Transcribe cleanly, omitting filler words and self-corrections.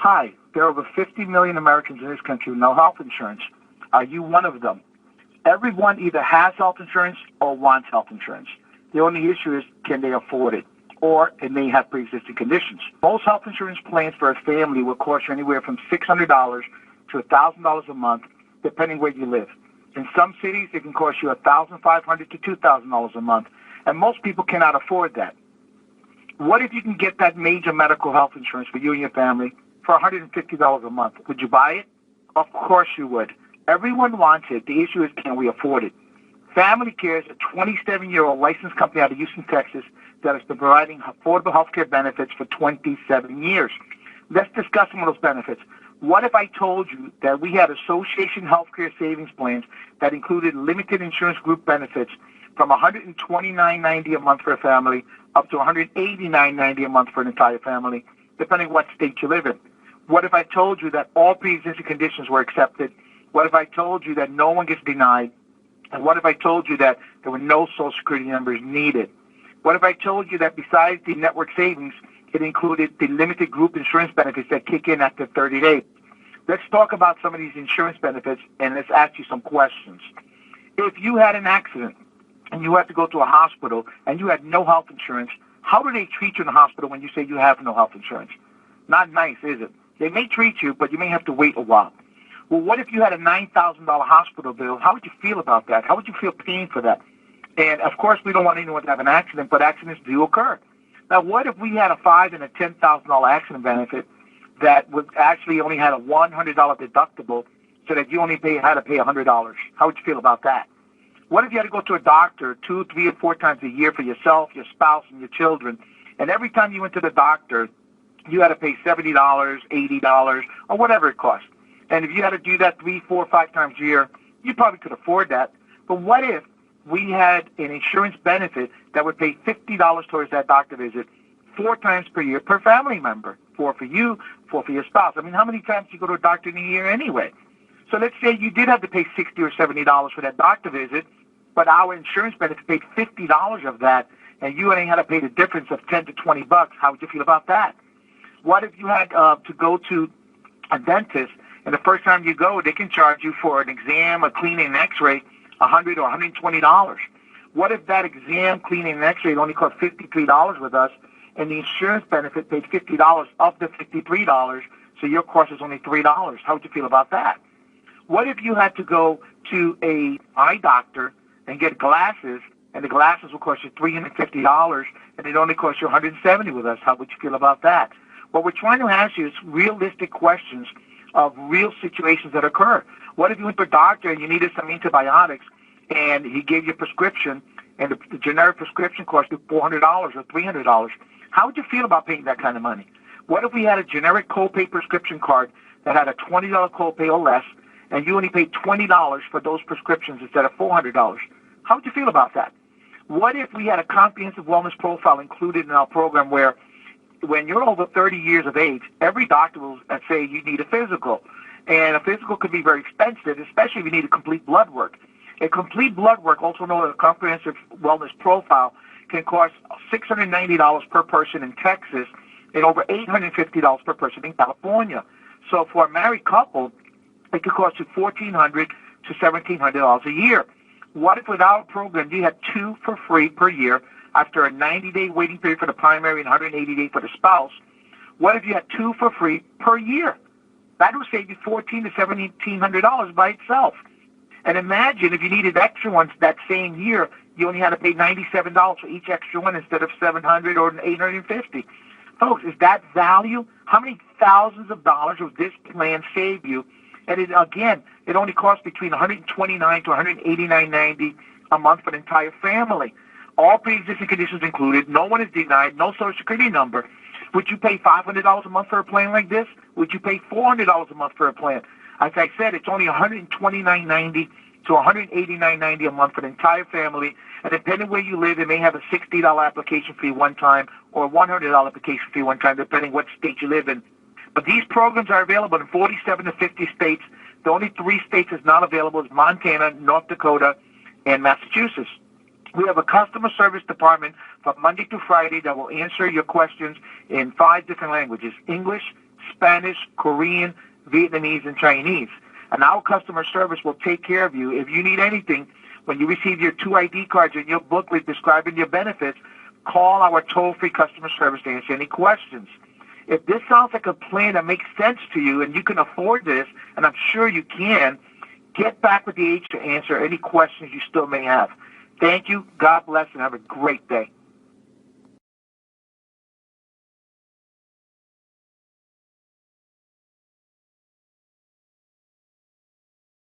Hi, there are over 50 million Americans in this country with no health insurance. Are you one of them? Everyone either has health insurance or wants health insurance. The only issue is, can they afford it? Or it may have pre-existing conditions. Most health insurance plans for a family will cost you anywhere from $600 to $1,000 a month, depending where you live. In some cities, it can cost you $1,500 to $2,000 a month, and most people cannot afford that. What if you can get that major medical health insurance for you and your family for $150 a month? Would you buy it? Of course you would. Everyone wants it. The issue is, can we afford it? Family Care is a 27-year-old licensed company out of Houston, Texas, that has been providing affordable health care benefits for 27 years. Let's discuss some of those benefits. What if I told you that we had association healthcare savings plans that included limited insurance group benefits from $129.90 a month for a family up to $189.90 a month for an entire family, depending what state you live in? What if I told you that all pre-existing conditions were accepted? What if I told you that no one gets denied? And what if I told you that there were no Social Security numbers needed? What if I told you that besides the network savings, it included the limited group insurance benefits that kick in after 30 days? Let's talk about some of these insurance benefits, and let's ask you some questions. If you had an accident and you had to go to a hospital and you had no health insurance, how do they treat you in the hospital when you say you have no health insurance? Not nice, is it? They may treat you, but you may have to wait a while. Well, what if you had a $9,000 hospital bill? How would you feel about that? How would you feel paying for that? And, of course, we don't want anyone to have an accident, but accidents do occur. Now, what if we had a $5,000 and a $10,000 accident benefit that would actually only had a $100 deductible so that you only had to pay $100? How would you feel about that? What if you had to go to a doctor 2, 3, or 4 times a year for yourself, your spouse, and your children, and every time you went to the doctor, you had to pay $70, $80, or whatever it cost? And if you had to do that 3, 4, 5 times a year, you probably could afford that. But what if we had an insurance benefit that would pay $50 towards that doctor visit 4 times per year per family member? 4 for you, 4 for your spouse. I mean, how many times do you go to a doctor in a year anyway? So let's say you did have to pay $60 or $70 for that doctor visit, but our insurance benefit paid $50 of that, and you only had to pay the difference of $10 to $20. How would you feel about that? What if you had to go to a dentist, and the first time you go, they can charge you for an exam, a cleaning, an x-ray, $100 or $120. What if that exam, cleaning, and x-ray only cost $53 with us, and the insurance benefit paid $50 of the $53, so your cost is only $3? How would you feel about that? What if you had to go to a eye doctor and get glasses, and the glasses will cost you $350, and it only costs you $170 with us? How would you feel about that? What we're trying to ask you is realistic questions of real situations that occur. What if you went to a doctor and you needed some antibiotics, and he gave you a prescription, and the generic prescription cost you $400 or $300? How would you feel about paying that kind of money? What if we had a generic copay prescription card that had a $20 copay or less, and you only paid $20 for those prescriptions instead of $400? How would you feel about that? What if we had a comprehensive wellness profile included in our program where when you're over 30 years of age, every doctor will say you need a physical. And a physical could be very expensive, especially if you need a complete blood work. A complete blood work, also known as a comprehensive wellness profile, can cost $690 per person in Texas and over $850 per person in California. So for a married couple, it could cost you $1,400 to $1,700 a year. What if without a program you had 2 for free per year after a 90-day waiting period for the primary and 180-day for the spouse? What if you had 2 for free per year? That would save you $1,400 to $1,700 by itself. And imagine if you needed extra ones that same year, you only had to pay $97 for each extra one instead of $700 or $850. Folks, is that value? How many thousands of dollars would this plan save you? And it only costs between $129 to $189.90 a month for the entire family. All pre-existing conditions included. No one is denied. No Social Security number. Would you pay $500 a month for a plan like this? Would you pay $400 a month for a plan? As I said, it's only $129.90 to $189.90 a month for the entire family. And depending where you live, it may have a $60 application fee one time or a $100 application fee one time, depending what state you live in. But these programs are available in 47 to 50 states. The only 3 states that's not available is Montana, North Dakota, and Massachusetts. We have a customer service department from Monday to Friday that will answer your questions in 5 different languages: English, Spanish, Korean, Vietnamese, and Chinese. And our customer service will take care of you. If you need anything, when you receive your 2 ID cards and your booklet describing your benefits, call our toll-free customer service to answer any questions. If this sounds like a plan that makes sense to you and you can afford this, and I'm sure you can, get back with the agent to answer any questions you still may have. Thank you. God bless, and have a great day.